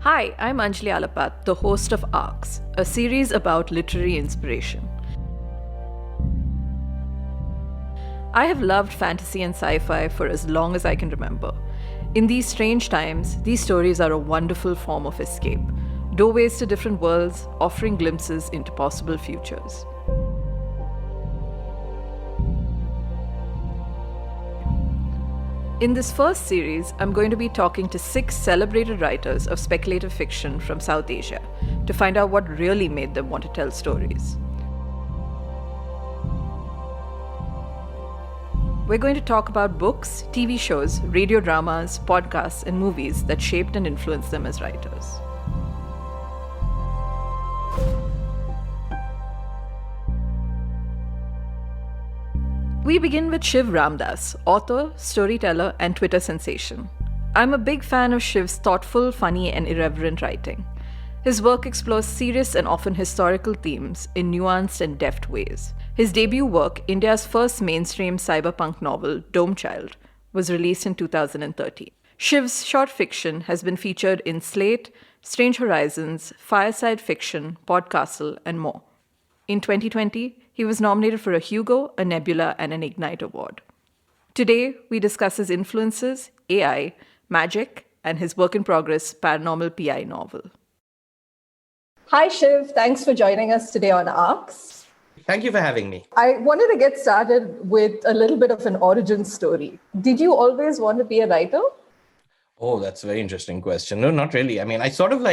Hi, I'm Anjali Alapat, the host of Arcx, a series about literary inspiration. I have loved fantasy and sci fi for as long as I can remember. In these strange times, these stories are a wonderful form of escape, doorways to different worlds, offering glimpses into possible futures. In this first series, I'm going to be talking to 6 celebrated writers of speculative fiction from South Asia to find out what really made them want to tell stories. We're going to talk about books, TV shows, radio dramas, podcasts, and movies that shaped and influenced them as writers. We begin with Shiv Ramdas, author, storyteller, and Twitter sensation. I'm a big fan of Shiv's thoughtful, funny, and irreverent writing. His work explores serious and often historical themes in nuanced and deft ways. His debut work, India's first mainstream cyberpunk novel, Dome Child, was released in 2013. Shiv's short fiction has been featured in Slate, Strange Horizons, Fireside Fiction, Podcastle, and more. In 2020, he was nominated for a Hugo, a Nebula, and an Ignite Award. Today, we discuss his influences, AI, magic, and his work in progress paranormal PI novel. Hi, Shiv. Thanks for joining us today on Arcx. Thank you for having me. I wanted to get started with a little bit of an origin story. Did you always want to be a writer? Oh, that's a very interesting question. No, not really. I mean, I sort of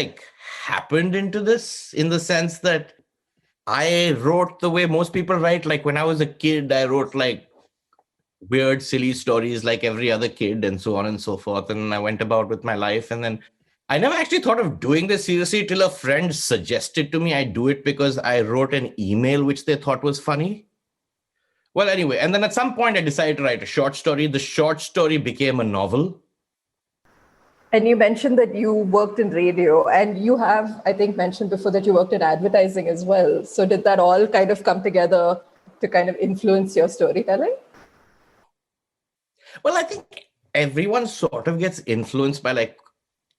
happened into this in the sense that I wrote the way most people write. Like when I was a kid, I wrote weird, silly stories like every other kid and so on and so forth. And I went about with my life. And then I never actually thought of doing this seriously till a friend suggested to me I do it because I wrote an email which they thought was funny. Well, anyway, and then at some point I decided to write a short story. The short story became a novel. And you mentioned that you worked in radio, and you have, I think, mentioned before that you worked in advertising as well. So did that all kind of come together to kind of influence your storytelling? Well, I think everyone sort of gets influenced by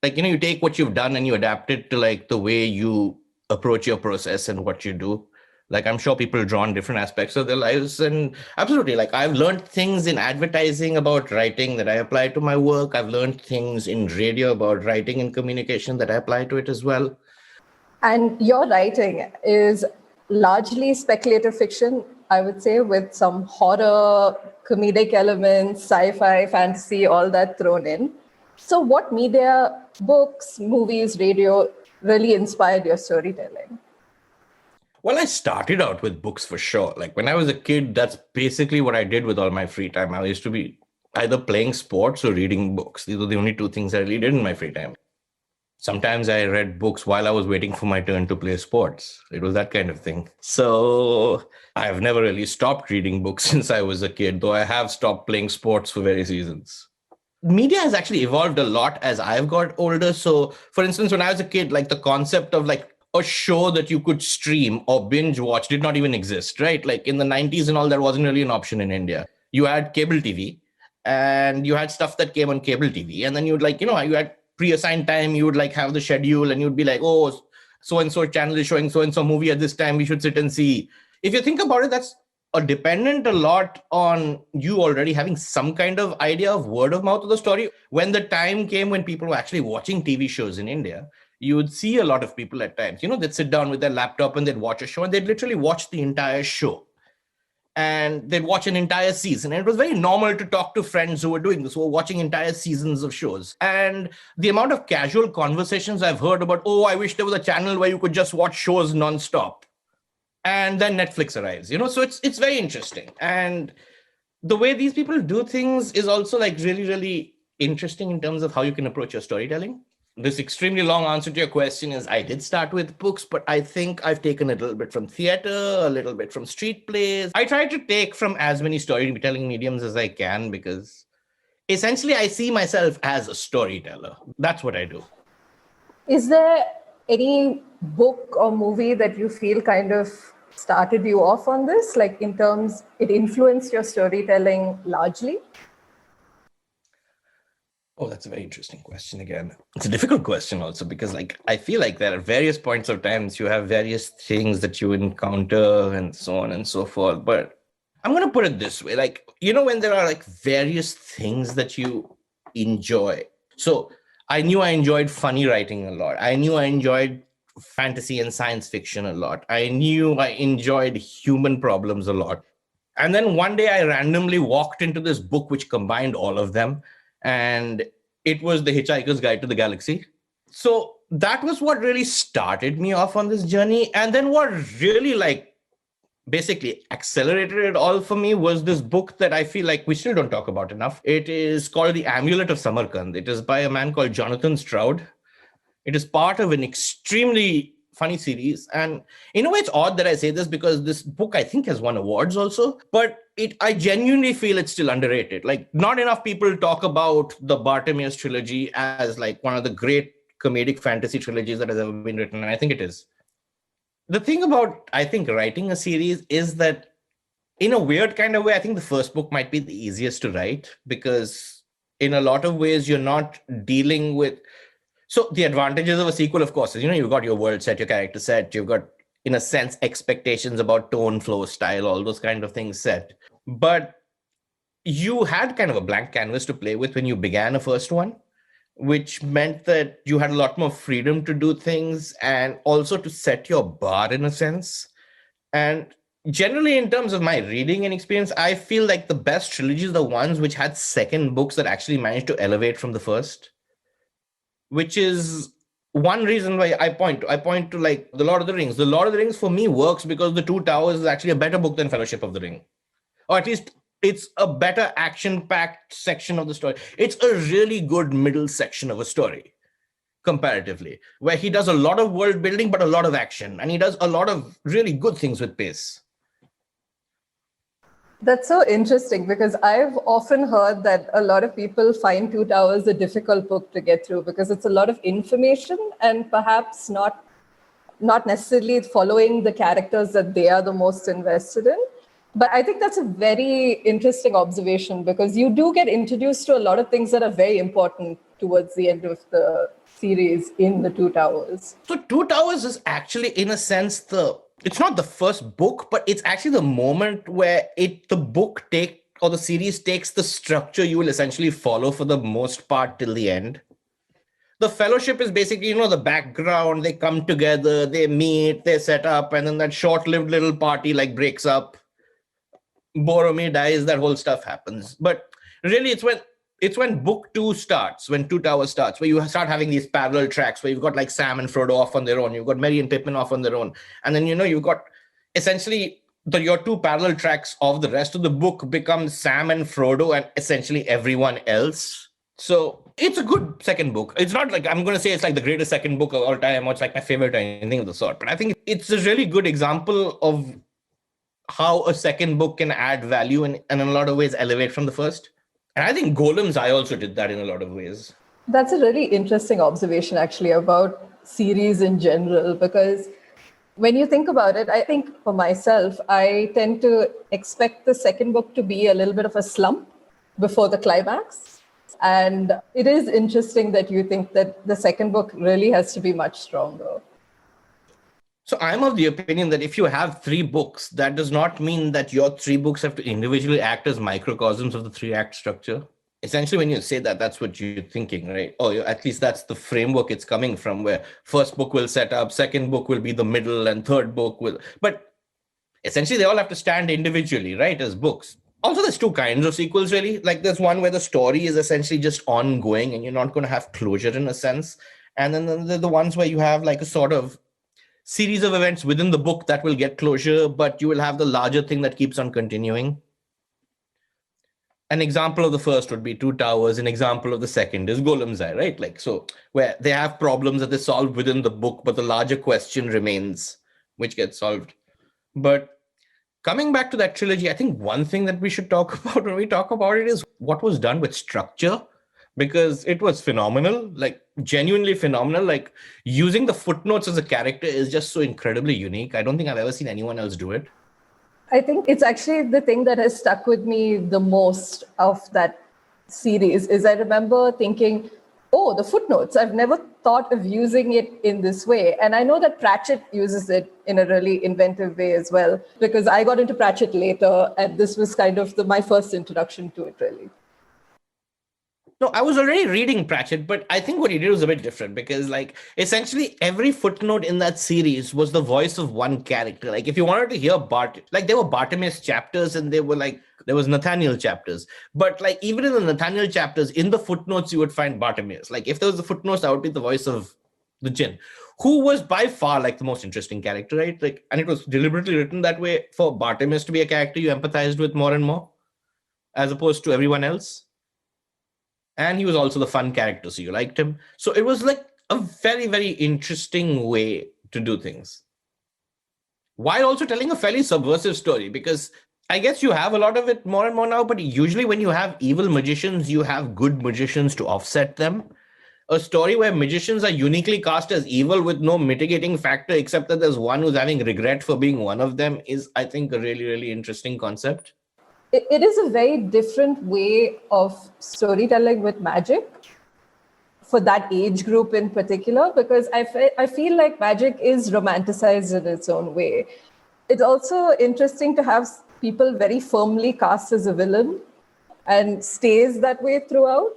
you take what you've done and you adapt it to the way you approach your process and what you do. I'm sure people draw on different aspects of their lives. And absolutely, I've learned things in advertising about writing that I apply to my work. I've learned things in radio about writing and communication that I apply to it as well. And your writing is largely speculative fiction, I would say, with some horror, comedic elements, sci-fi, fantasy, all that thrown in. So what media, books, movies, radio really inspired your storytelling? Well, I started out with books for sure. When I was a kid, that's basically what I did with all my free time. I used to be either playing sports or reading books. These were the only two things I really did in my free time. Sometimes I read books while I was waiting for my turn to play sports. It was that kind of thing. So I've never really stopped reading books since I was a kid, though I have stopped playing sports for various reasons. Media has actually evolved a lot as I've got older. So, for instance, when I was a kid, the concept of a show that you could stream or binge watch did not even exist, right? In the 90s and all, that wasn't really an option in India. You had cable TV and you had stuff that came on cable TV. And then you'd you had pre-assigned time, you would have the schedule and you'd be oh, so-and-so channel is showing so-and-so movie at this time, we should sit and see. If you think about it, that's dependent a lot on you already having some kind of idea of word of mouth of the story. When the time came when people were actually watching TV shows in India, you would see a lot of people at times, they'd sit down with their laptop and they'd watch a show and they'd literally watch the entire show. And they'd watch an entire season. And it was very normal to talk to friends who were doing this, who were watching entire seasons of shows. And the amount of casual conversations I've heard about, oh, I wish there was a channel where you could just watch shows nonstop. And then Netflix arrives, so it's very interesting. And the way these people do things is also really, really interesting in terms of how you can approach your storytelling. This extremely long answer to your question is I did start with books, but I think I've taken a little bit from theater, a little bit from street plays. I try to take from as many storytelling mediums as I can because essentially I see myself as a storyteller. That's what I do. Is there any book or movie that you feel kind of started you off on this? In terms, it influenced your storytelling largely? Oh, that's a very interesting question again. It's a difficult question also because like I feel like there are various points of times you have various things that you encounter and so on and so forth. But I'm gonna put it this way, like, when there are like various things that you enjoy. So I knew I enjoyed funny writing a lot. I knew I enjoyed fantasy and science fiction a lot. I knew I enjoyed human problems a lot. And then one day I randomly walked into this book which combined all of them. And it was The Hitchhiker's Guide to the Galaxy. So that was what really started me off on this journey. And then what really like basically accelerated it all for me was this book that I feel like we still don't talk about enough. It is called The Amulet of Samarkand. It is by a man called Jonathan Stroud. It is part of an extremely funny series. And in a way, it's odd that I say this because this book, I think, has won awards also. But I genuinely feel it's still underrated. Like, not enough people talk about the Bartimaeus trilogy as like one of the great comedic fantasy trilogies that has ever been written. And I think it is. The thing about, I think, writing a series is that in a weird kind of way, I think the first book might be the easiest to write because in a lot of ways, you're not dealing with. So the advantages of a sequel, of course, is, you've got your world set, your character set, you've got, in a sense, expectations about tone, flow, style, all those kind of things set. But you had kind of a blank canvas to play with when you began a first one, which meant that you had a lot more freedom to do things and also to set your bar in a sense. And generally, in terms of my reading and experience, I feel like the best trilogies are the ones which had second books that actually managed to elevate from the first, which is one reason why I point to like the Lord of the Rings. The Lord of the Rings for me works because the Two Towers is actually a better book than Fellowship of the Ring, or at least it's a better action-packed section of the story. It's a really good middle section of a story comparatively, where he does a lot of world building but a lot of action, and he does a lot of really good things with pace. That's so interesting because I've often heard that a lot of people find Two Towers a difficult book to get through because it's a lot of information and perhaps not necessarily following the characters that they are the most invested in. But I think that's a very interesting observation because you do get introduced to a lot of things that are very important towards the end of the series in the Two Towers. So Two Towers is actually, in a sense, it's not the first book, but it's actually the moment where the series takes the structure you will essentially follow for the most part till the end. The Fellowship is basically, the background. They come together, they meet, they set up, and then that short-lived little party like breaks up. Boromir dies, that whole stuff happens. But really, it's when book two starts, when Two Towers starts, where you start having these parallel tracks where you've got like Sam and Frodo off on their own, you've got Merry and Pippin off on their own, and then you've got essentially your two parallel tracks of the rest of the book become Sam and Frodo and essentially everyone else. So it's a good second book. It's not like I'm going to say it's like the greatest second book of all time or it's like my favorite or anything of the sort, but I think it's a really good example of how a second book can add value and in a lot of ways elevate from the first. And I think Golem's Eye also did that in a lot of ways. That's a really interesting observation, actually, about series in general, because when you think about it, I think for myself, I tend to expect the second book to be a little bit of a slump before the climax. And it is interesting that you think that the second book really has to be much stronger. So I'm of the opinion that if you have three books, that does not mean that your three books have to individually act as microcosms of the three-act structure. Essentially, when you say that, that's what you're thinking, right? Or at least that's the framework it's coming from, where first book will set up, second book will be the middle, and third book will... But essentially, they all have to stand individually, right, as books. Also, there's two kinds of sequels, really. Like, there's one where the story is essentially just ongoing, and you're not going to have closure in a sense. And then there are the ones where you have like a sort of series of events within the book that will get closure, but you will have the larger thing that keeps on continuing. An example of the first would be Two Towers. An example of the second is Golem's Eye, right? Like, so where they have problems that they solve within the book, but the larger question remains, which gets solved. But coming back to that trilogy, I think one thing that we should talk about when we talk about it is what was done with structure, because it was phenomenal, like genuinely phenomenal. Like using the footnotes as a character is just so incredibly unique. I don't think I've ever seen anyone else do it. I think it's actually the thing that has stuck with me the most of that series is I remember thinking, oh, the footnotes. I've never thought of using it in this way. And I know that Pratchett uses it in a really inventive way as well, because I got into Pratchett later, and this was kind of my first introduction to it, really. No, I was already reading Pratchett, but I think what he did was a bit different because, like, essentially every footnote in that series was the voice of one character. Like, if you wanted to hear Bart, like, there were Bartimaeus chapters and there was Nathaniel chapters. But, like, even in the Nathaniel chapters, in the footnotes, you would find Bartimaeus. Like, if there was the footnotes, that would be the voice of the Jinn, who was by far, like, the most interesting character, right? Like, and it was deliberately written that way for Bartimaeus to be a character you empathized with more and more, as opposed to everyone else. And he was also the fun character, so you liked him. So it was like a very, very interesting way to do things, while also telling a fairly subversive story, because I guess you have a lot of it more and more now, but usually when you have evil magicians, you have good magicians to offset them. A story where magicians are uniquely cast as evil with no mitigating factor except that there's one who's having regret for being one of them is, I think, a really, really interesting concept. It is a very different way of storytelling with magic for that age group in particular, because I feel like magic is romanticized in its own way. It's also interesting to have people very firmly cast as a villain and stays that way throughout.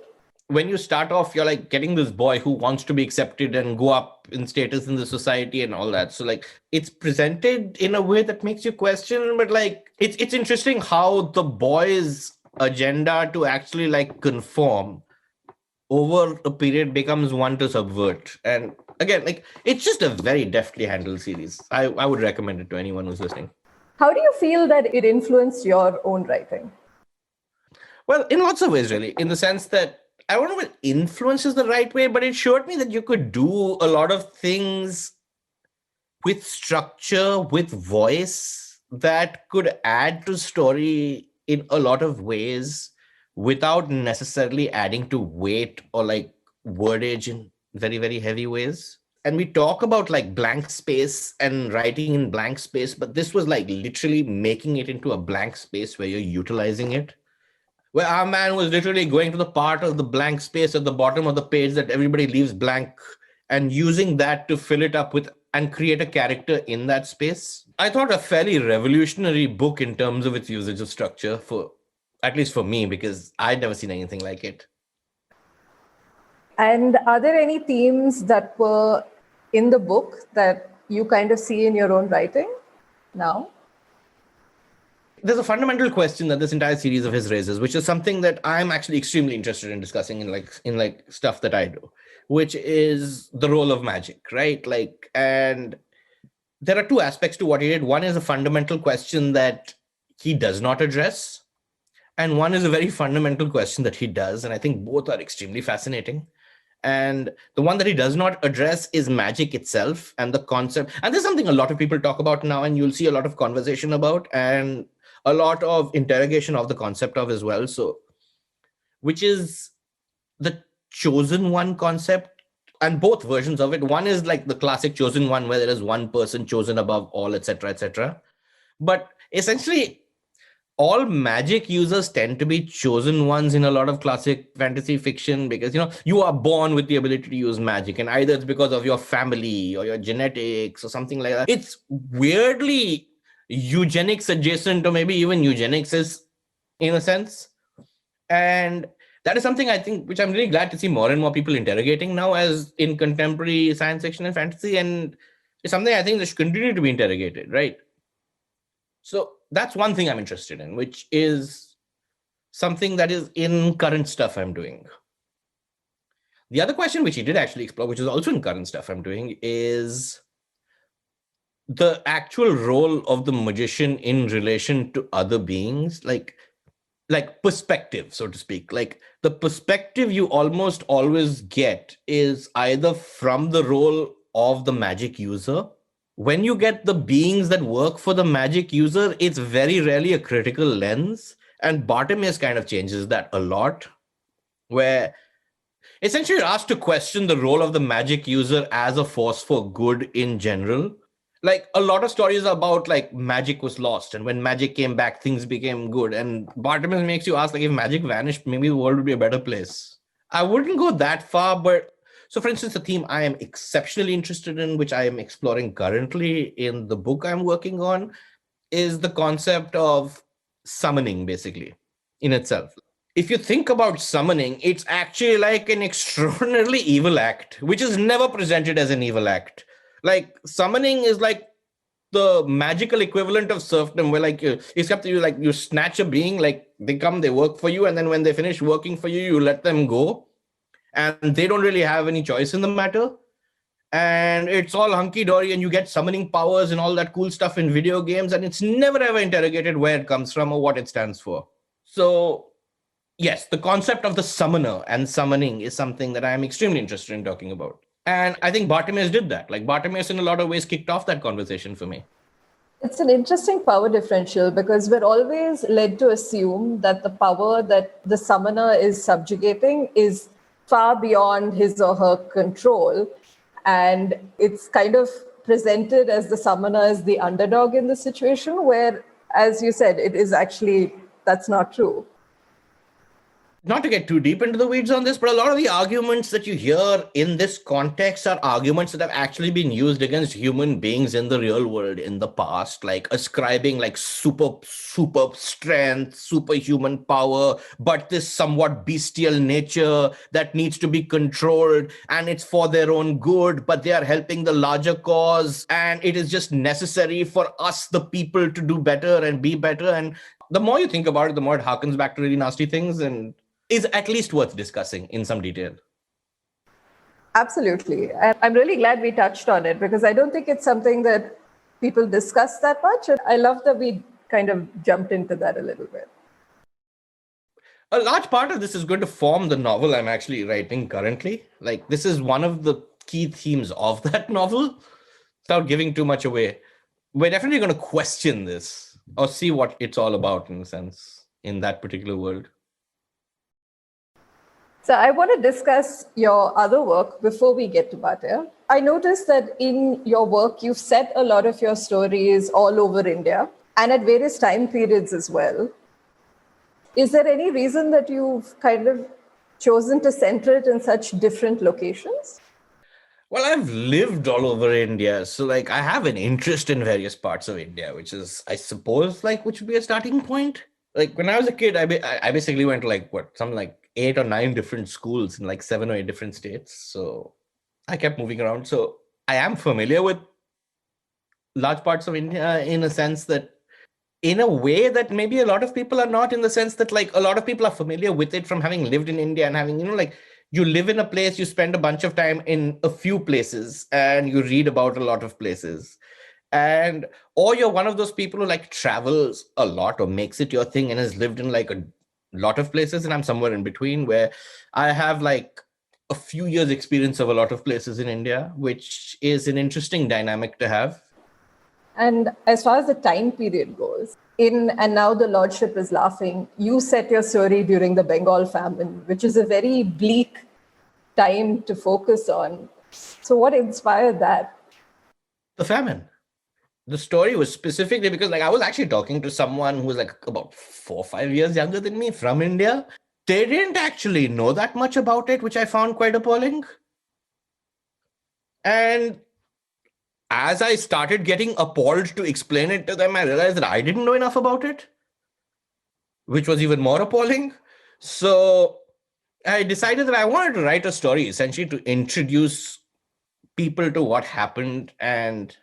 When you start off, you're like getting this boy who wants to be accepted and go up in status in the society and all that. So like it's presented in a way that makes you question, but like it's interesting how the boy's agenda to actually like conform over a period becomes one to subvert. And again, like it's just a very deftly handled series. I would recommend it to anyone who's listening. How do you feel that it influenced your own writing? Well, in lots of ways, really, in the sense that I don't know if influence is the right way, but it showed me that you could do a lot of things with structure, with voice that could add to story in a lot of ways without necessarily adding to weight or like wordage in very, very heavy ways. And we talk about like blank space and writing in blank space, but this was like literally making it into a blank space where you're utilizing it. Where our man was literally going to the part of the blank space at the bottom of the page that everybody leaves blank and using that to fill it up with and create a character in that space. I thought a fairly revolutionary book in terms of its usage of structure, for at least for me, because I'd never seen anything like it. And are there any themes that were in the book that you kind of see in your own writing now? There's a fundamental question that this entire series of his raises, which is something that I'm actually extremely interested in discussing in like stuff that I do, which is the role of magic, right? Like, and there are two aspects to what he did. One is a fundamental question that he does not address, and one is a very fundamental question that he does, and I think both are extremely fascinating. And the one that he does not address is magic itself and the concept. And there's something a lot of people talk about now, and you'll see a lot of conversation about, and a lot of interrogation of the concept of as well. So, which is the chosen one concept, and both versions of it. One is like the classic chosen one, where there is one person chosen above all, etc., etc. But essentially, all magic users tend to be chosen ones in a lot of classic fantasy fiction, because you are born with the ability to use magic, and either it's because of your family or your genetics or something like that. It's weirdly eugenics adjacent, or maybe even eugenics is in a sense. And that is something I think which I'm really glad to see more and more people interrogating now as in contemporary science fiction and fantasy, and it's something I think that should continue to be interrogated, right? So that's one thing I'm interested in, which is something that is in current stuff I'm doing. The other question which he did actually explore, which is also in current stuff I'm doing, is the actual role of the magician in relation to other beings, like perspective, so to speak. Like the perspective you almost always get is either from the role of the magic user. When you get the beings that work for the magic user, it's very rarely a critical lens. And Bartimaeus kind of changes that a lot, where essentially you're asked to question the role of the magic user as a force for good in general, Like a lot of stories about like magic was lost, and when magic came back, things became good. And Bartimaeus makes you ask, like, if magic vanished, maybe the world would be a better place. I wouldn't go that far, but so for instance, the theme I am exceptionally interested in, which I am exploring currently in the book I'm working on, is the concept of summoning, basically, in itself. If you think about summoning, it's actually like an extraordinarily evil act, which is never presented as an evil act. Like summoning is like the magical equivalent of serfdom, where like except you like you snatch a being, like they come, they work for you, and then when they finish working for you, you let them go, and they don't really have any choice in the matter. And it's all hunky dory, and you get summoning powers and all that cool stuff in video games, and it's never ever interrogated where it comes from or what it stands for. So yes, the concept of the summoner and summoning is something that I am extremely interested in talking about. And I think Bartimaeus did that. Like Bartimaeus, in a lot of ways, kicked off that conversation for me. It's an interesting power differential because we're always led to assume that the power that the summoner is subjugating is far beyond his or her control. And it's kind of presented as the summoner as the underdog in the situation, where, as you said, it is actually, that's not true. Not to get too deep into the weeds on this, but a lot of the arguments that you hear in this context are arguments that have actually been used against human beings in the real world in the past, like ascribing like super strength, superhuman power, but this somewhat bestial nature that needs to be controlled, and it's for their own good, but they are helping the larger cause, and it is just necessary for us, the people, to do better and be better. And the more you think about it, the more it harkens back to really nasty things, and is at least worth discussing in some detail. Absolutely. And I'm really glad we touched on it because I don't think it's something that people discuss that much. And I love that we kind of jumped into that a little bit. A large part of this is going to form the novel I'm actually writing currently. Like, this is one of the key themes of that novel. Without giving too much away, we're definitely going to question this or see what it's all about, in a sense, in that particular world. So I want to discuss your other work before we get to Bhatia. I noticed that in your work, you've set a lot of your stories all over India and at various time periods as well. Is there any reason that you've kind of chosen to center it in such different locations? Well, I've lived all over India, so like I have an interest in various parts of India, which is, I suppose, like which would be a starting point. Like when I was a kid, I basically went to like something like 8 or 9 different schools in like 7 or 8 different states. So I kept moving around. So I am familiar with large parts of India in a sense that, in a way that maybe a lot of people are not, in the sense that like a lot of people are familiar with it from having lived in India and having, like you live in a place, you spend a bunch of time in a few places and you read about a lot of places. And or you're one of those people who like travels a lot or makes it your thing and has lived in like a lot of places. And I'm somewhere in between, where I have like a few years experience of a lot of places in India, which is an interesting dynamic to have. And as far as the time period goes, in And Now the Lordship is Laughing, you set your story during the Bengal famine, which is a very bleak time to focus on. So what inspired that? The famine. The story was specifically because like I was actually talking to someone who was like about 4 or 5 years younger than me from India. They didn't actually know that much about it, which I found quite appalling. And as I started getting appalled to explain it to them, I realized that I didn't know enough about it, which was even more appalling. So I decided that I wanted to write a story essentially to introduce people to what happened and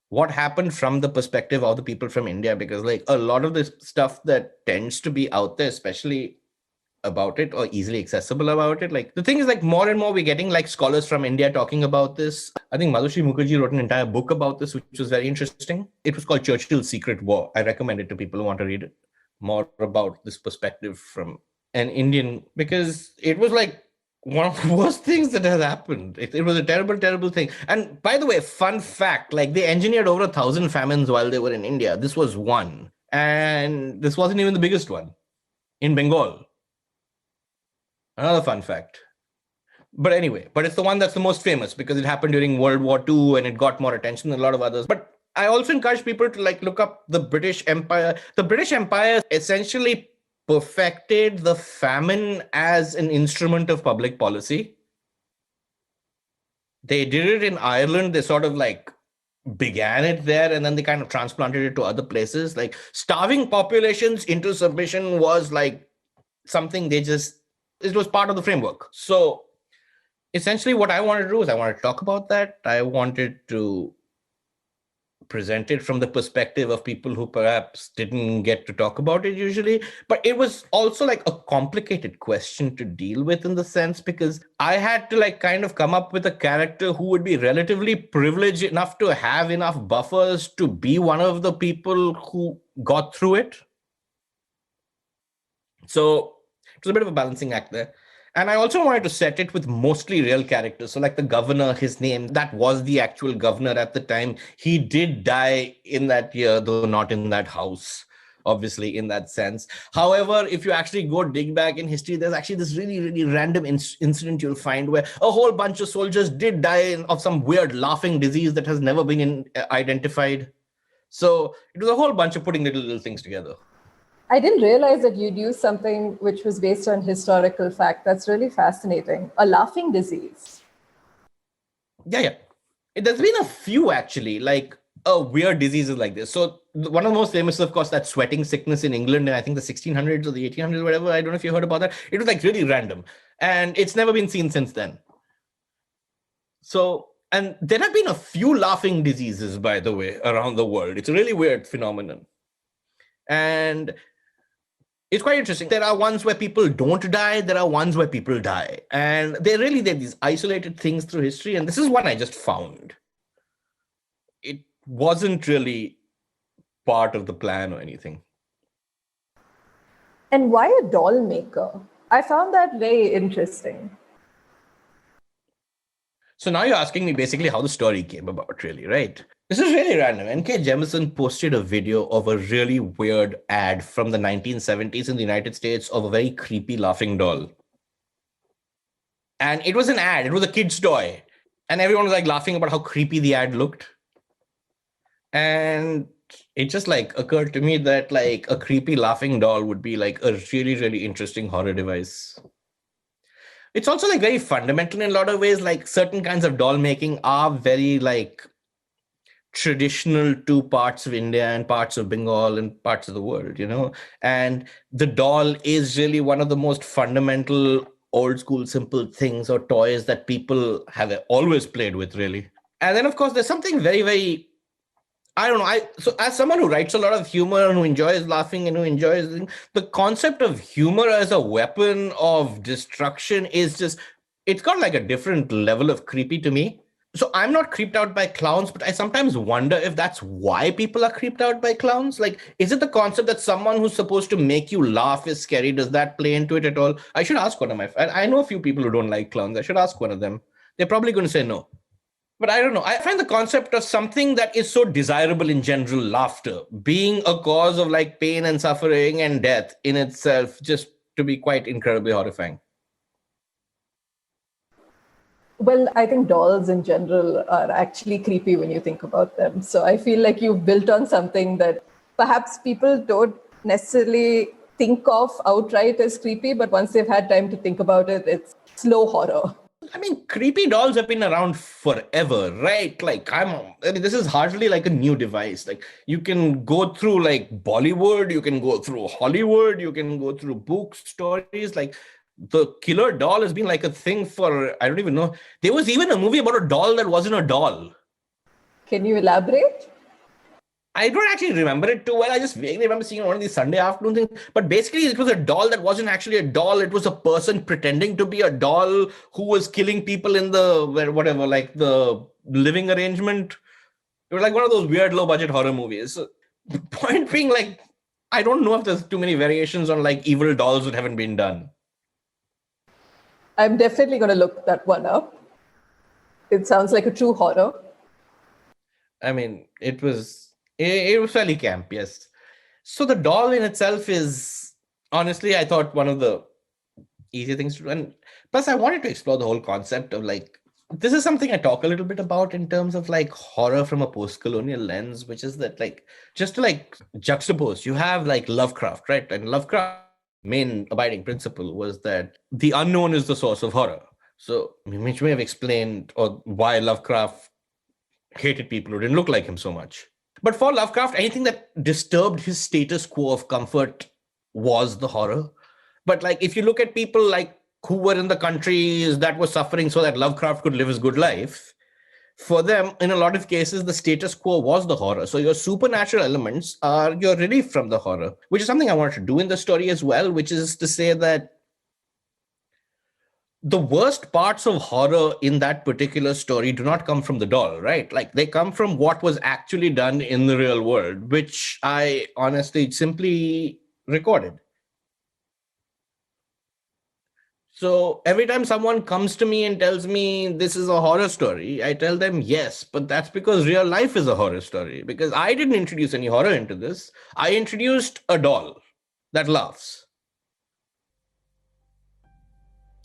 what happened from the perspective of the people from India, because like a lot of this stuff that tends to be out there, especially about it or easily accessible about it. Like the thing is, like more and more we're getting like scholars from India talking about this. I think Madhushri Mukherjee wrote an entire book about this, which was very interesting. It was called Churchill's Secret War. I recommend it to people who want to read it more about this perspective from an Indian, because it was like one of the worst things that has happened. It was a terrible, terrible thing. And by the way, fun fact, like they engineered over 1,000 famines while they were in India. This was one. And this wasn't even the biggest one in Bengal. Another fun fact. But anyway, but it's the one that's the most famous because it happened during World War II and it got more attention than a lot of others. But I also encourage people to like look up the British Empire. The British Empire essentially perfected the famine as an instrument of public policy. They did it in Ireland. They sort of like began it there and then they kind of transplanted it to other places. Like starving populations into submission was like something it was part of the framework. So essentially what I wanted to do is I wanted to talk about that. I wanted to present it from the perspective of people who perhaps didn't get to talk about it usually. But it was also like a complicated question to deal with in the sense because I had to like kind of come up with a character who would be relatively privileged enough to have enough buffers to be one of the people who got through it. So it was a bit of a balancing act there. And I also wanted to set it with mostly real characters. So, like the governor, his name, that was the actual governor at the time. He did die in that year, though not in that house, obviously, in that sense. However, if you actually go dig back in history, there's actually this really, really random incident you'll find where a whole bunch of soldiers did die of some weird laughing disease that has never been identified. So, it was a whole bunch of putting little things together. I didn't realize that you'd use something which was based on historical fact. That's really fascinating. A laughing disease. Yeah. There's been a few actually, like weird diseases like this. So one of the most famous, of course, that sweating sickness in England in I think the 1600s or the 1800s, whatever. I don't know if you heard about that. It was like really random, and it's never been seen since then. So, and there have been a few laughing diseases, by the way, around the world. It's a really weird phenomenon, and it's quite interesting. There are ones where people don't die. There are ones where people die. And they're these isolated things through history. And this is one I just found. It wasn't really part of the plan or anything. And why a doll maker? I found that very interesting. So now you're asking me basically how the story came about, really, right? This is really random. N.K. Jemisin posted a video of a really weird ad from the 1970s in the United States of a very creepy laughing doll. And it was an ad. It was a kid's toy. And everyone was like laughing about how creepy the ad looked. And it just like occurred to me that like a creepy laughing doll would be like a really, really interesting horror device. It's also like very fundamental in a lot of ways. Like certain kinds of doll making are very like traditional to parts of India and parts of Bengal and parts of the world, you know? And the doll is really one of the most fundamental old school simple things or toys that people have always played with, really. And then of course there's something very, very, I don't know. So as someone who writes a lot of humor and who enjoys laughing and who enjoys the concept of humor as a weapon of destruction is just, it's got like a different level of creepy to me. So I'm not creeped out by clowns, but I sometimes wonder if that's why people are creeped out by clowns. Like, is it the concept that someone who's supposed to make you laugh is scary? Does that play into it at all? I should ask one of my friends. I know a few people who don't like clowns. I should ask one of them. They're probably going to say no. But I don't know. I find the concept of something that is so desirable in general, laughter, being a cause of like pain and suffering and death in itself, just to be quite incredibly horrifying. Well, I think dolls in general are actually creepy when you think about them. So I feel like you've built on something that perhaps people don't necessarily think of outright as creepy, but once they've had time to think about it, it's slow horror. I mean, creepy dolls have been around forever, right? Like, this is hardly like a new device. Like, you can go through like Bollywood, you can go through Hollywood, you can go through books, stories. Like, the killer doll has been like a thing for, I don't even know. There was even a movie about a doll that wasn't a doll. Can you elaborate? I don't actually remember it too well. I just vaguely remember seeing one of these Sunday afternoon things. But basically, it was a doll that wasn't actually a doll. It was a person pretending to be a doll who was killing people in the, whatever, like the living arrangement. It was like one of those weird low-budget horror movies. So the point being, like, I don't know if there's too many variations on like evil dolls that haven't been done. I'm definitely going to look that one up. It sounds like a true horror. I mean, it was fairly camp, yes. So the doll in itself is, honestly, I thought one of the easier things to do. And plus, I wanted to explore the whole concept of like, this is something I talk a little bit about in terms of like horror from a post-colonial lens, which is that like, just to like juxtapose, you have like Lovecraft, right? And Lovecraft's main abiding principle was that the unknown is the source of horror. So, which may have explained or why Lovecraft hated people who didn't look like him so much. But for Lovecraft, anything that disturbed his status quo of comfort was the horror. But like, if you look at people like who were in the countries that were suffering so that Lovecraft could live his good life, for them, in a lot of cases, the status quo was the horror. So your supernatural elements are your relief from the horror, which is something I wanted to do in the story as well, which is to say that the worst parts of horror in that particular story do not come from the doll, right? Like they come from what was actually done in the real world, which I honestly simply recorded. So every time someone comes to me and tells me this is a horror story, I tell them yes, but that's because real life is a horror story. Because I didn't introduce any horror into this. I introduced a doll that laughs.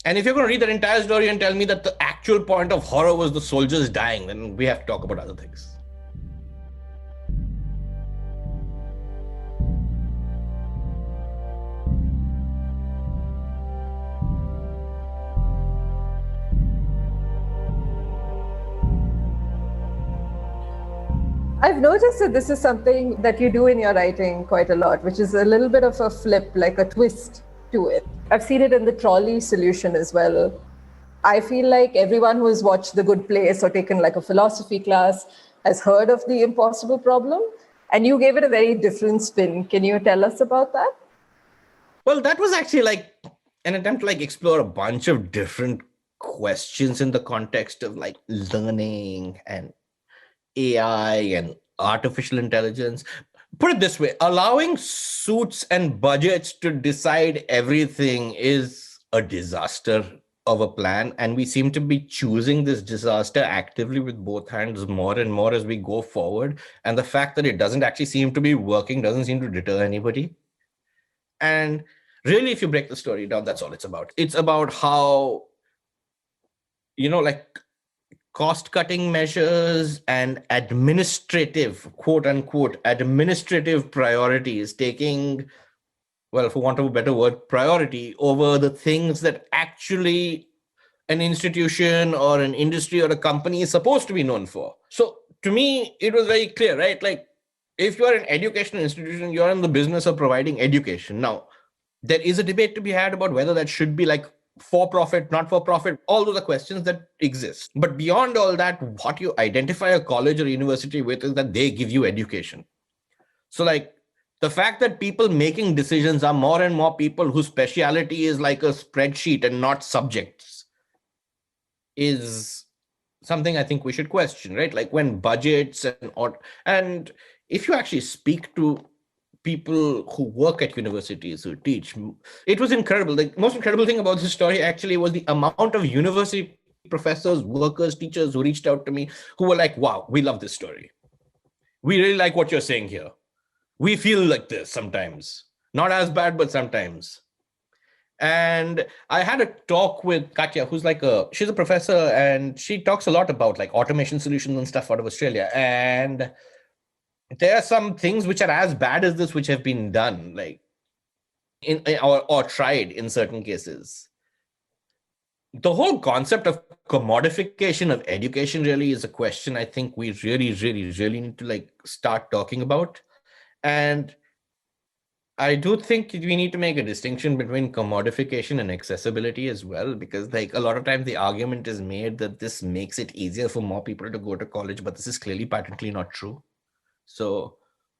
And if you're going to read that entire story and tell me that the actual point of horror was the soldiers dying, then we have to talk about other things. I've noticed that this is something that you do in your writing quite a lot, which is a little bit of a flip, like a twist to it. I've seen it in the trolley solution as well. I feel like everyone who has watched The Good Place or taken like a philosophy class has heard of the impossible problem, and you gave it a very different spin. Can you tell us about that? Well, that was actually like an attempt to like explore a bunch of different questions in the context of like learning and AI and artificial intelligence. Put it this way, allowing suits and budgets to decide everything is a disaster of a plan. And we seem to be choosing this disaster actively with both hands more and more as we go forward. And the fact that it doesn't actually seem to be working doesn't seem to deter anybody. And really, if you break the story down, that's all it's about. It's about how, like cost-cutting measures and administrative, quote unquote, administrative priorities taking, well, for want of a better word, priority over the things that actually an institution or an industry or a company is supposed to be known for. So to me, it was very clear, right? Like, if you're an educational institution, you're in the business of providing education. Now, there is a debate to be had about whether that should be like for profit, not for profit. All those are questions that exist. But beyond all that, what you identify a college or university with is that they give you education. So like the fact that people making decisions are more and more people whose speciality is like a spreadsheet and not subjects is something I think we should question, right? Like when budgets and if you actually speak to people who work at universities who teach, it was incredible. The most incredible thing about this story actually was the amount of university professors, workers, teachers who reached out to me who were like, wow, we love this story. We really like what you're saying here. We feel like this sometimes. Not as bad, but sometimes. And I had a talk with Katya, who's she's a professor and she talks a lot about like automation solutions and stuff out of Australia. And there are some things which are as bad as this, which have been done, like or tried in certain cases. The whole concept of commodification of education really is a question I think we really, really, really need to like start talking about. And I do think we need to make a distinction between commodification and accessibility as well, because like a lot of times the argument is made that this makes it easier for more people to go to college, but this is clearly patently not true. So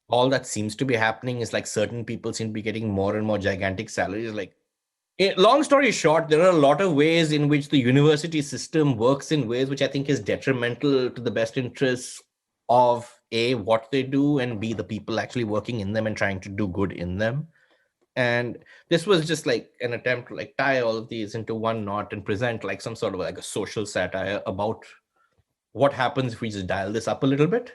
all that seems to be happening is like certain people seem to be getting more and more gigantic salaries. Like, long story short, there are a lot of ways in which the university system works in ways which I think is detrimental to the best interests of A, what they do, and B, the people actually working in them and trying to do good in them. And this was just like an attempt to like tie all of these into one knot and present like some sort of like a social satire about what happens if we just dial this up a little bit.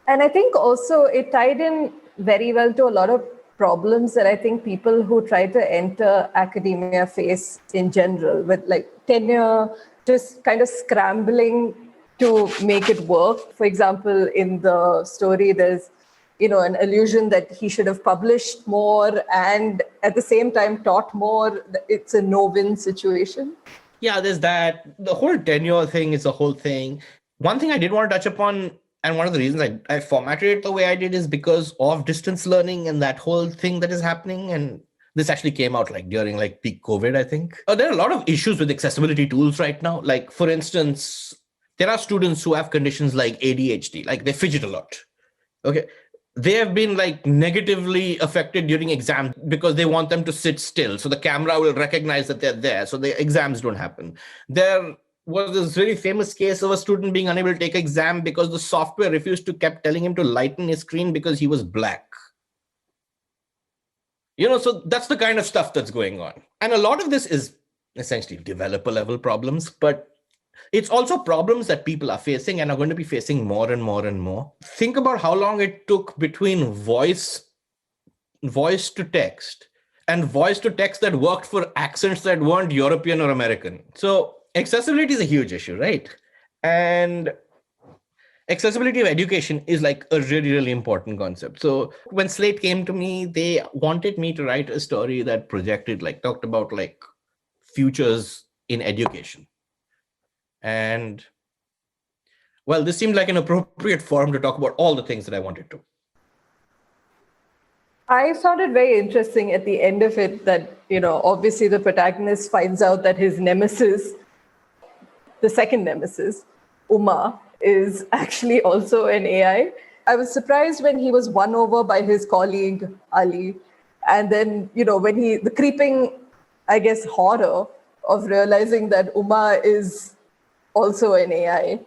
And I think also it tied in very well to a lot of problems that I think people who try to enter academia face in general, with like tenure, just kind of scrambling to make it work. For example, in the story, there's an allusion that he should have published more and at the same time taught more. It's a no-win situation. Yeah, there's that. The whole tenure thing is a whole thing. One thing I did want to touch upon, and one of the reasons I formatted it the way I did is because of distance learning and that whole thing that is happening. And this actually came out like during like peak COVID, I think. There are a lot of issues with accessibility tools right now. Like, for instance, there are students who have conditions like ADHD, like they fidget a lot. Okay. They have been like negatively affected during exams because they want them to sit still. So the camera will recognize that they're there. So the exams don't happen. There was this very famous case of a student being unable to take an exam because the software refused to kept telling him to lighten his screen because he was black. So that's the kind of stuff that's going on. And a lot of this is essentially developer level problems, but it's also problems that people are facing and are going to be facing more and more and more. Think about how long it took between voice to text and voice to text that worked for accents that weren't European or American. So accessibility is a huge issue, right? And accessibility of education is like a really, really important concept. So when Slate came to me, they wanted me to write a story that projected, like talked about like futures in education. And well, this seemed like an appropriate forum to talk about all the things that I wanted to. I found it very interesting at the end of it that, obviously the protagonist finds out that his nemesis, the second nemesis, Uma, is actually also an AI. I was surprised when he was won over by his colleague, Ali. And then, when the creeping, I guess, horror of realizing that Uma is also an AI.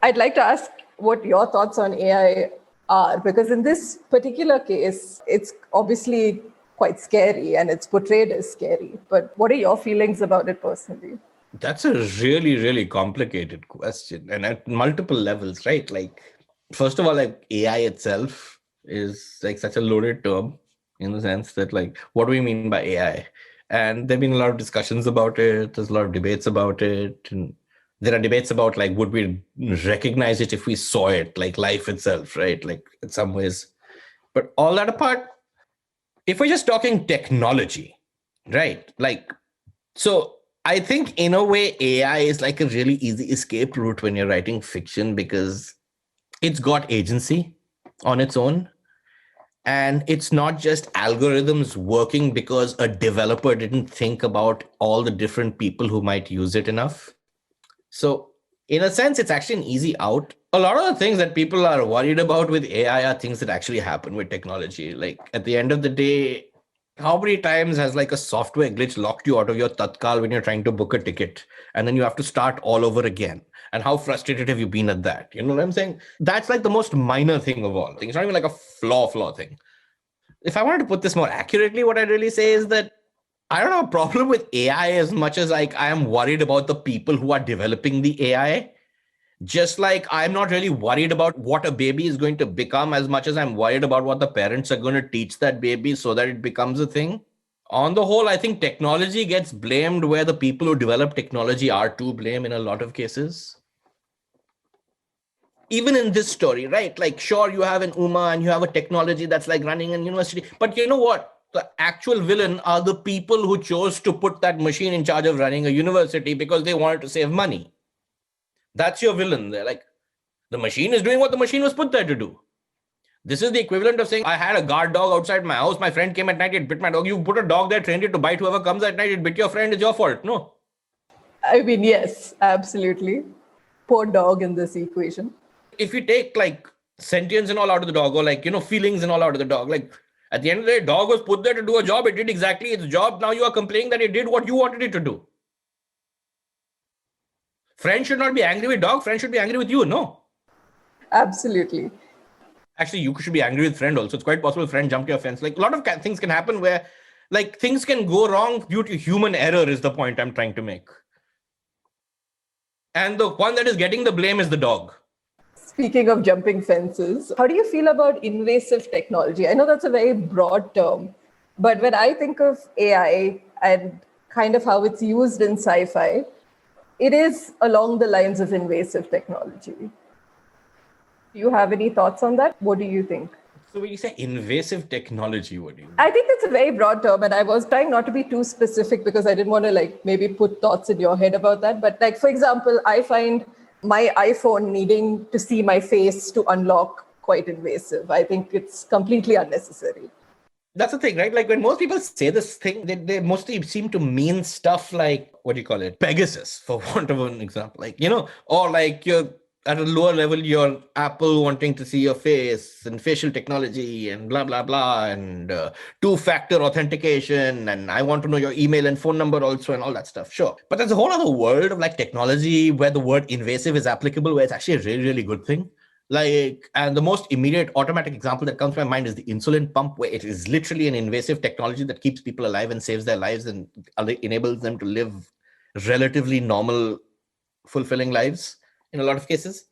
I'd like to ask what your thoughts on AI are, because in this particular case, it's obviously quite scary and it's portrayed as scary. But what are your feelings about it personally? That's a really, really complicated question, and at multiple levels, right? Like, first of all, like AI itself is like such a loaded term in the sense that like, what do we mean by AI? And there've been a lot of discussions about it. There's a lot of debates about it. And there are debates about like, would we recognize it if we saw it, like life itself, right? Like in some ways. But all that apart, if we're just talking technology, right? Like, so I think in a way, AI is like a really easy escape route when you're writing fiction because it's got agency on its own. And it's not just algorithms working because a developer didn't think about all the different people who might use it enough. So in a sense, it's actually an easy out. A lot of the things that people are worried about with AI are things that actually happen with technology. Like at the end of the day, how many times has like a software glitch locked you out of your Tatkal when you're trying to book a ticket and then you have to start all over again? And how frustrated have you been at that? You know what I'm saying? That's like the most minor thing of all things. It's not even like a flaw thing. If I wanted to put this more accurately, what I'd really say is that I don't have a problem with AI as much as like I am worried about the people who are developing the AI. Just like I'm not really worried about what a baby is going to become as much as I'm worried about what the parents are going to teach that baby so that it becomes a thing. On the whole, I think technology gets blamed where the people who develop technology are to blame in a lot of cases. Even in this story, right? Like, sure, you have an Uma and you have a technology that's like running a university. But you know what? The actual villain are the people who chose to put that machine in charge of running a university because they wanted to save money. That's your villain. They're like, the machine is doing what the machine was put there to do. This is the equivalent of saying, I had a guard dog outside my house. My friend came at night, it bit my dog. You put a dog there, trained it to bite whoever comes at night, it bit your friend, it's your fault. No. I mean, yes, absolutely. Poor dog in this equation. If you take like sentience and all out of the dog, or like, feelings and all out of the dog, like at the end of the day, dog was put there to do a job. It did exactly its job. Now you are complaining that it did what you wanted it to do. Friend should not be angry with dog. Friend should be angry with you. No. Absolutely. Actually, you should be angry with friend also. It's quite possible friend jumped your fence. Like a lot of things can happen where like things can go wrong due to human error is the point I'm trying to make. And the one that is getting the blame is the dog. Speaking of jumping fences, how do you feel about invasive technology? I know that's a very broad term, but when I think of AI and kind of how it's used in sci-fi, it is along the lines of invasive technology. Do you have any thoughts on that? What do you think? So when you say invasive technology, what do you mean? I think it's a very broad term, and I was trying not to be too specific because I didn't want to maybe put thoughts in your head about that. But for example, I find my iPhone needing to see my face to unlock quite invasive. I think it's completely unnecessary. That's the thing, right? Like when most people say this thing, they mostly seem to mean stuff like, what do you call it? Pegasus, for want of an example. Or like you're at a lower level, your Apple wanting to see your face and facial technology and blah, blah, blah, and two-factor authentication. And I want to know your email and phone number also and all that stuff. Sure. But there's a whole other world of technology where the word invasive is applicable, where it's actually a really, really good thing. And the most immediate automatic example that comes to my mind is the insulin pump, where it is literally an invasive technology that keeps people alive and saves their lives and enables them to live relatively normal, fulfilling lives in a lot of cases.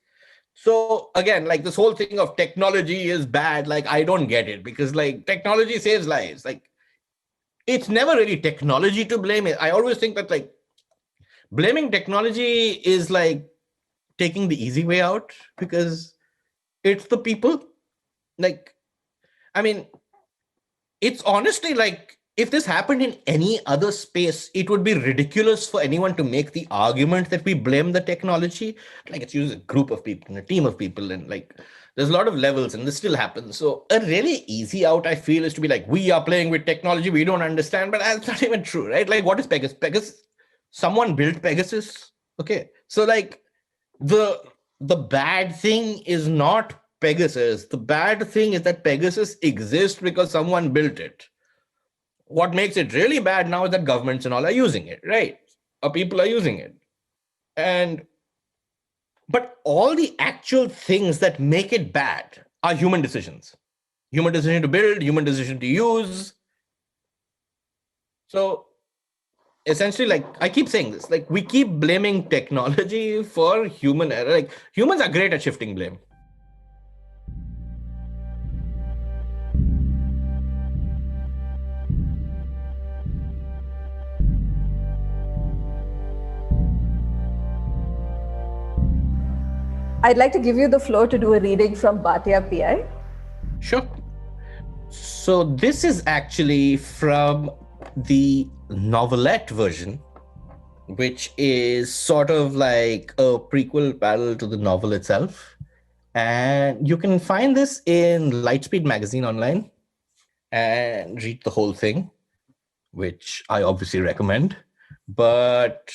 So again, this whole thing of technology is bad, I don't get it, because technology saves lives. It's never really technology to blame. I always think that blaming technology is taking the easy way out, because it's the people. It's honestly if this happened in any other space, it would be ridiculous for anyone to make the argument that we blame the technology. It's usually a group of people and a team of people, and there's a lot of levels, and this still happens. So a really easy out, I feel, is to be we are playing with technology, we don't understand, but that's not even true, right? What is Pegasus? Pegasus, someone built Pegasus. Okay. So the bad thing is not Pegasus. The bad thing is that Pegasus exists because someone built it. What makes it really bad now is that governments and all are using it, right? Or people are using it. But all the actual things that make it bad are human decisions. Human decision to build, human decision to use. So essentially, I keep saying this, we keep blaming technology for human error. Humans are great at shifting blame. I'd like to give you the floor to do a reading from Bhatia PI. Sure. So this is actually from the novelette version, which is sort of like a prequel parallel to the novel itself. And you can find this in Lightspeed magazine online and read the whole thing, which I obviously recommend. But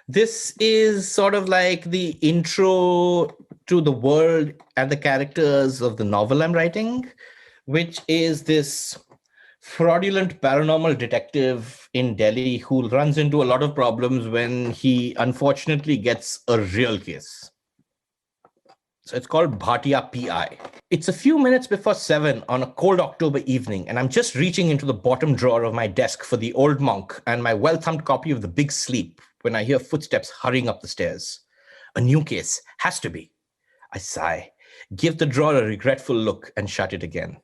this is sort of like the intro to the world and the characters of the novel I'm writing, which is this fraudulent paranormal detective in Delhi who runs into a lot of problems when he unfortunately gets a real case. So it's called Bhatia PI. It's a few minutes before 7 on a cold October evening, and I'm just reaching into the bottom drawer of my desk for the Old Monk and my well-thumbed copy of The Big Sleep when I hear footsteps hurrying up the stairs. A new case, has to be. I sigh, give the drawer a regretful look, and shut it again.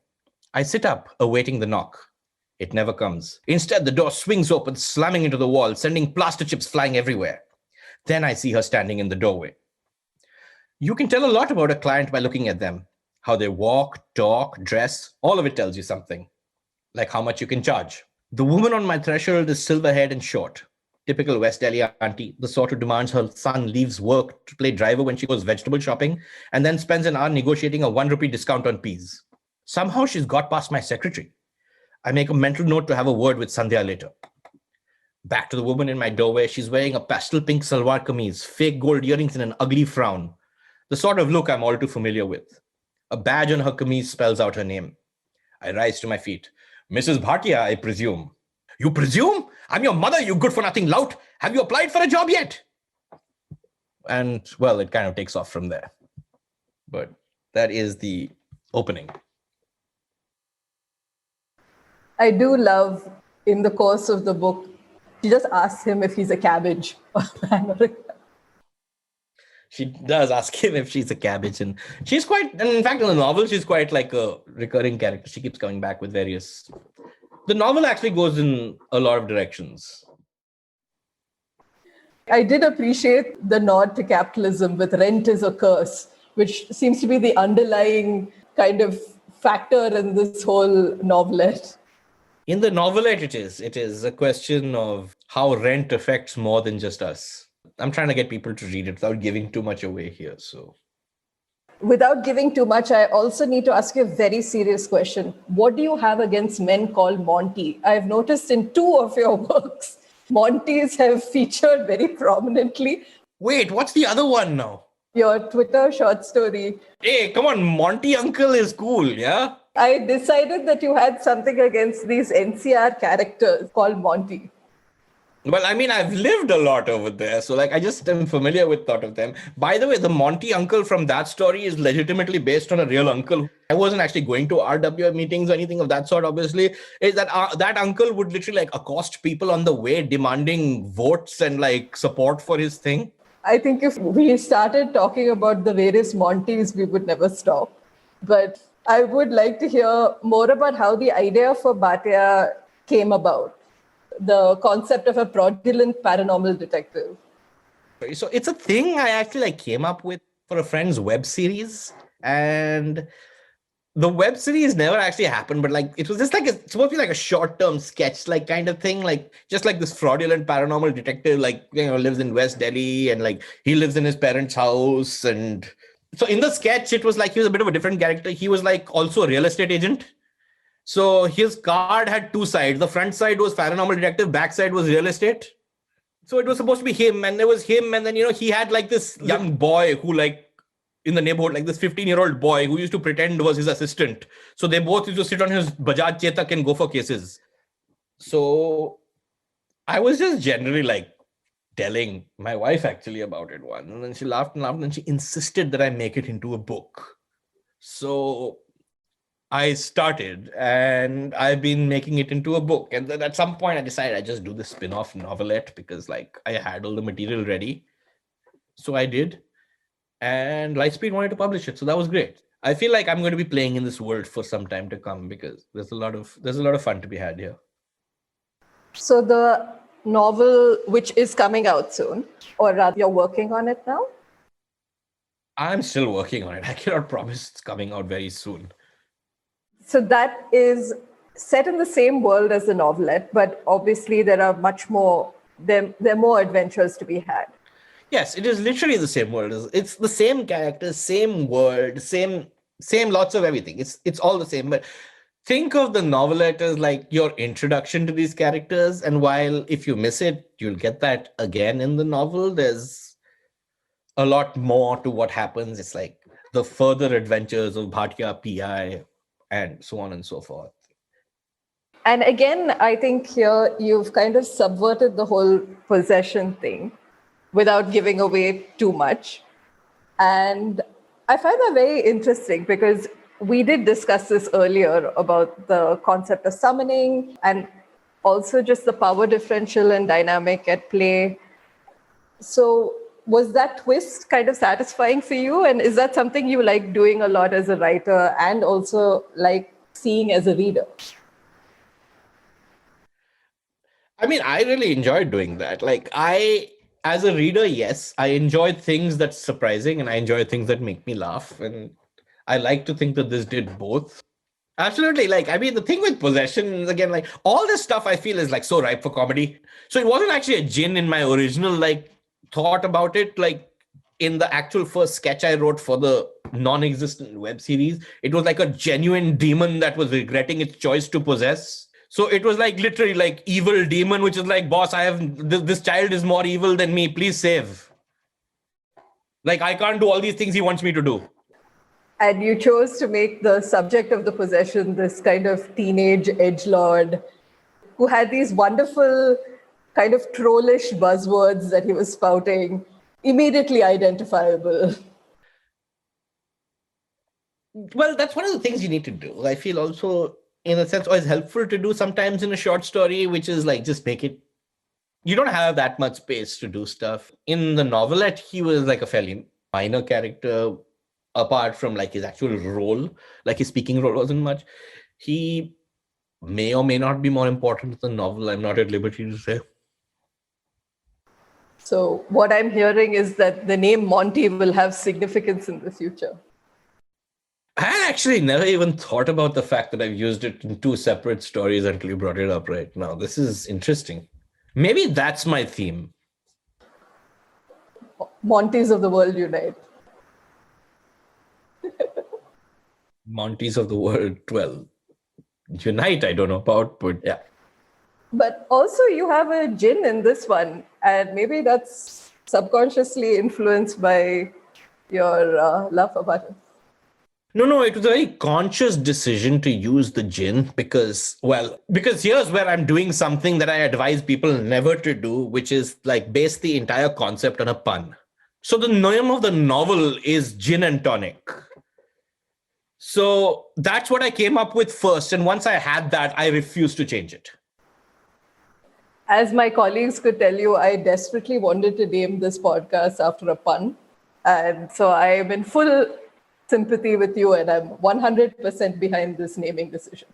I sit up, awaiting the knock. It never comes. Instead, the door swings open, slamming into the wall, sending plaster chips flying everywhere. Then I see her standing in the doorway. You can tell a lot about a client by looking at them. How they walk, talk, dress, all of it tells you something. Like how much you can charge. The woman on my threshold is silver-haired and short. Typical West Delhi auntie, the sort who demands her son leaves work to play driver when she goes vegetable shopping and then spends an hour negotiating a 1 rupee discount on peas. Somehow she's got past my secretary. I make a mental note to have a word with Sandhya later. Back to the woman in my doorway, she's wearing a pastel pink salwar kameez, fake gold earrings and an ugly frown. The sort of look I'm all too familiar with. A badge on her kameez spells out her name. I rise to my feet. Mrs. Bhatia, I presume. You presume? I'm your mother, you good-for-nothing lout. Have you applied for a job yet? And, well, it kind of takes off from there. But that is the opening. I do love, in the course of the book, she just asks him if he's a cabbage. She does ask him if she's a cabbage, and in fact, in the novel, she's quite like a recurring character. She keeps coming back with various. The novel actually goes in a lot of directions. I did appreciate the nod to capitalism with rent is a curse, which seems to be the underlying kind of factor in this whole novelette. In the novelette, it is a question of how rent affects more than just us. I'm trying to get people to read it without giving too much away here. So, without giving too much, I also need to ask you a very serious question. What do you have against men called Monty? I've noticed in 2 of your works, Montys have featured very prominently. Wait, what's the other one now? Your Twitter short story. Hey, come on, Monty Uncle is cool, yeah? I decided that you had something against these NCR characters called Monty. Well, I mean, I've lived a lot over there, so like I just am familiar with thought of them. By the way, the Monty uncle from that story is legitimately based on a real uncle. I wasn't actually going to RWA meetings or anything of that sort, obviously. Is that that uncle would literally like accost people on the way demanding votes and like support for his thing. I think if we started talking about the various Montys, we would never stop. But I would like to hear more about how the idea for Bhatia came about. The concept of a fraudulent paranormal detective. So it's a thing I actually like came up with for a friend's web series, and the web series never actually happened, but like it was just like it's supposed to be like a short-term sketch like kind of thing, like just like this fraudulent paranormal detective, like, you know, lives in West Delhi and like he lives in his parents' house. And so in the sketch it was like he was a bit of a different character. He was like also a real estate agent. So his card had 2 sides. The front side was paranormal detective, back side was real estate. So it was supposed to be him, and there was him, and then, you know, he had like this young boy who like in the neighborhood, like this 15-year-old boy who used to pretend was his assistant. So they both used to sit on his Bajaj Chetak and go for cases. So I was just generally like telling my wife actually about it once, and then she laughed and laughed, and she insisted that I make it into a book. So I started, and I've been making it into a book. And then at some point I decided I just do the spin-off novelette because like I had all the material ready. So I did. And Lightspeed wanted to publish it. So that was great. I feel like I'm going to be playing in this world for some time to come because there's a lot of fun to be had here. So the novel, which is coming out soon, or rather you're working on it now? I'm still working on it. I cannot promise it's coming out very soon. So that is set in the same world as the novelette, but obviously there are much more, there are more adventures to be had. Yes, it is literally the same world. It's the same characters, same world, same lots of everything. It's all the same. But think of the novelette as like your introduction to these characters. And while if you miss it, you'll get that again in the novel. There's a lot more to what happens. It's like the further adventures of Bhatia PI and so on and so forth. And again, I think here you've kind of subverted the whole possession thing without giving away too much. And I find that very interesting because we did discuss this earlier about the concept of summoning and also just the power differential and dynamic at play. So was that twist kind of satisfying for you? And is that something you like doing a lot as a writer and also like seeing as a reader? I mean, I really enjoyed doing that. Like as a reader, yes, I enjoy things that's surprising and I enjoy things that make me laugh. And I like to think that this did both. Absolutely. Like, I mean, the thing with possession, again, like all this stuff I feel is like so ripe for comedy. So it wasn't actually a gin in my original like thought about it. Like in the actual first sketch I wrote for the non-existent web series, it was like a genuine demon that was regretting its choice to possess. So it was like literally like evil demon, which is like, boss, I have this child is more evil than me. Please save. Like I can't do all these things he wants me to do. And you chose to make the subject of the possession this kind of teenage edgelord who had these wonderful kind of trollish buzzwords that he was spouting, immediately identifiable. Well, that's one of the things you need to do. I feel also, in a sense, always helpful to do sometimes in a short story, which is like just make it. You don't have that much space to do stuff. In the novelette, he was like a fairly minor character apart from like his actual role, like his speaking role wasn't much. He may or may not be more important to the novel. I'm not at liberty to say. So what I'm hearing is that the name Monty will have significance in the future. I had actually never even thought about the fact that I've used it in two separate stories until you brought it up right now. This is interesting. Maybe that's my theme. Monties of the world unite. Monties of the world, well, unite, I don't know about, but yeah. But also you have a gin in this one, and maybe that's subconsciously influenced by your love for butter. No, it was a very conscious decision to use the gin because here's where I'm doing something that I advise people never to do, which is like base the entire concept on a pun. So the name of the novel is Gin and Tonic. So that's what I came up with first. And once I had that, I refused to change it. As my colleagues could tell you, I desperately wanted to name this podcast after a pun. And so I am in full sympathy with you, and I'm 100% behind this naming decision.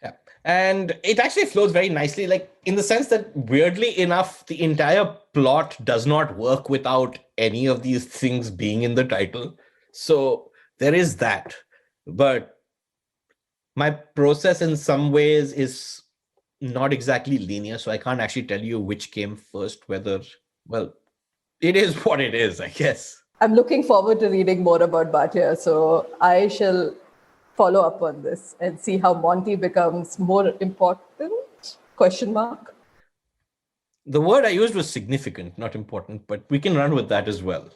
Yeah. And it actually flows very nicely, like in the sense that weirdly enough, the entire plot does not work without any of these things being in the title. So there is that. But my process in some ways is not exactly linear. So I can't actually tell you which came first, it is what it is, I guess. I'm looking forward to reading more about Bhatia, so I shall follow up on this and see how Monty becomes more important? Question mark. The word I used was significant, not important, but we can run with that as well.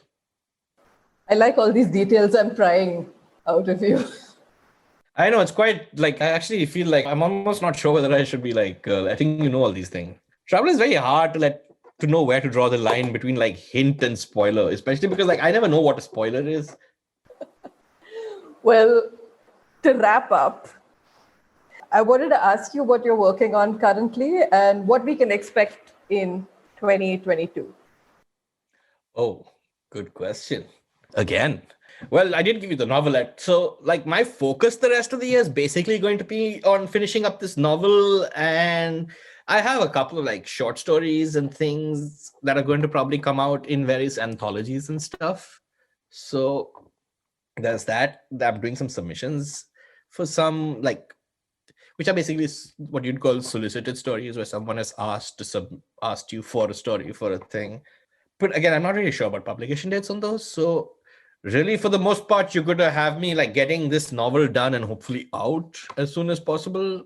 I like all these details I'm prying out of you. I know, it's quite like, I actually feel like I'm almost not sure whether I should be like, I think you know all these things. Travel is very hard to know where to draw the line between like hint and spoiler, especially because like I never know what a spoiler is. Well, to wrap up, I wanted to ask you what you're working on currently and what we can expect in 2022. Oh, good question. Again. Well, I did give you the novelette. So like my focus the rest of the year is basically going to be on finishing up this novel, and I have a couple of like short stories and things that are going to probably come out in various anthologies and stuff. So there's that. I'm doing some submissions for some like, which are basically what you'd call solicited stories, where someone has asked you for a story for a thing. But again, I'm not really sure about publication dates on those. So really, for the most part, you're going to have me like getting this novel done and hopefully out as soon as possible.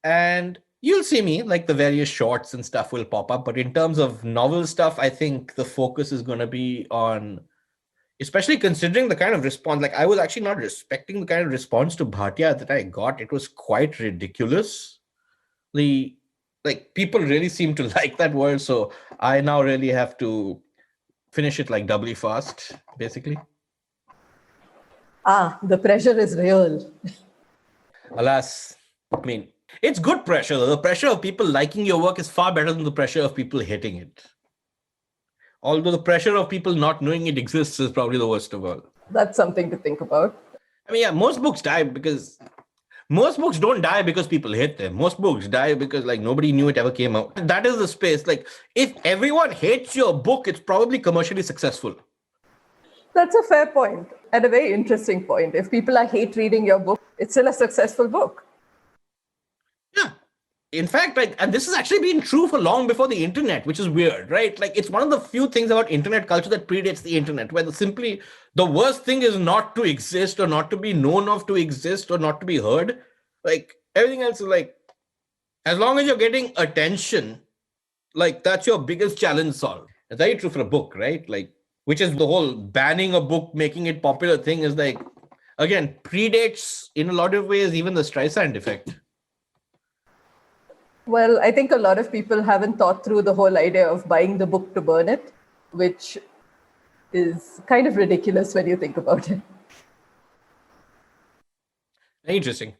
And you'll see me like the various shorts and stuff will pop up. But in terms of novel stuff, I think the focus is going to be on, especially considering the kind of response, like I was actually not respecting the kind of response to Bhatia that I got. It was quite ridiculous. Like people really seem to like that word. So I now really have to finish it like doubly fast, basically. The pressure is real. Alas, I mean, it's good pressure. The pressure of people liking your work is far better than the pressure of people hating it. Although the pressure of people not knowing it exists is probably the worst of all. That's something to think about. I mean, yeah, most books don't die because people hate them. Most books die because like nobody knew it ever came out. That is the space. Like if everyone hates your book, it's probably commercially successful. That's a fair point and a very interesting point. If people are hate reading your book, it's still a successful book. Yeah. In fact, like, and this has actually been true for long before the internet, which is weird, right? Like it's one of the few things about internet culture that predates the internet, where the worst thing is not to exist or not to be known of to exist or not to be heard. Like everything else is like, as long as you're getting attention, like that's your biggest challenge solved. It's very true for a book, right? Like, which is the whole banning a book, making it popular thing is like, again, predates in a lot of ways, even the Streisand effect. Well, I think a lot of people haven't thought through the whole idea of buying the book to burn it, which is kind of ridiculous when you think about it. Interesting.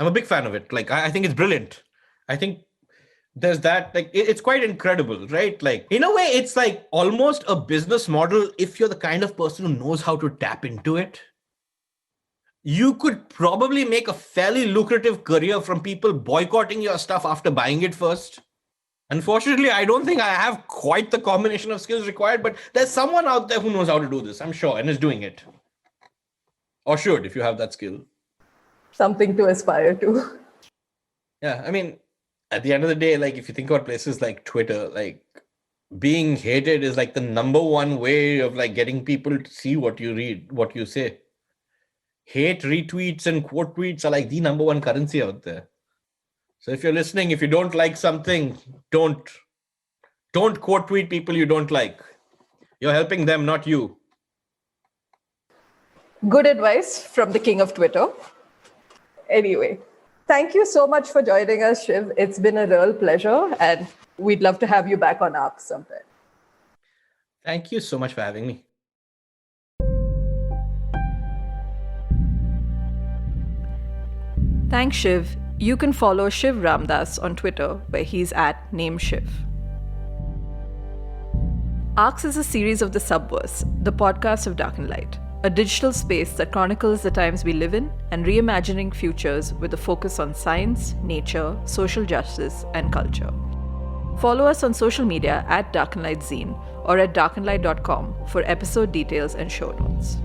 I'm a big fan of it. Like, I think it's brilliant. I think there's that, like, it's quite incredible, right? Like, in a way, it's like almost a business model. If you're the kind of person who knows how to tap into it, you could probably make a fairly lucrative career from people boycotting your stuff after buying it first. Unfortunately, I don't think I have quite the combination of skills required, but there's someone out there who knows how to do this, I'm sure, and is doing it. Or should, if you have that skill. Something to aspire to. Yeah, I mean, at the end of the day, like, if you think about places like Twitter, like, being hated is like the number one way of like getting people to see what you read, what you say. Hate retweets and quote tweets are like the number one currency out there. So if you're listening, if you don't like something, don't quote tweet people you don't like. You're helping them, not you. Good advice from the king of Twitter. Anyway, thank you so much for joining us, Shiv. It's been a real pleasure, and we'd love to have you back on Arcx sometime. Thank you so much for having me. Thanks, Shiv. You can follow Shiv Ramdas on Twitter, where he's at @NameShiv. Arcx is a series of the Subverse, the podcast of Dark and Light, a digital space that chronicles the times we live in and reimagining futures with a focus on science, nature, social justice, and culture. Follow us on social media at Dark and Light Zine or at darkandlight.com for episode details and show notes.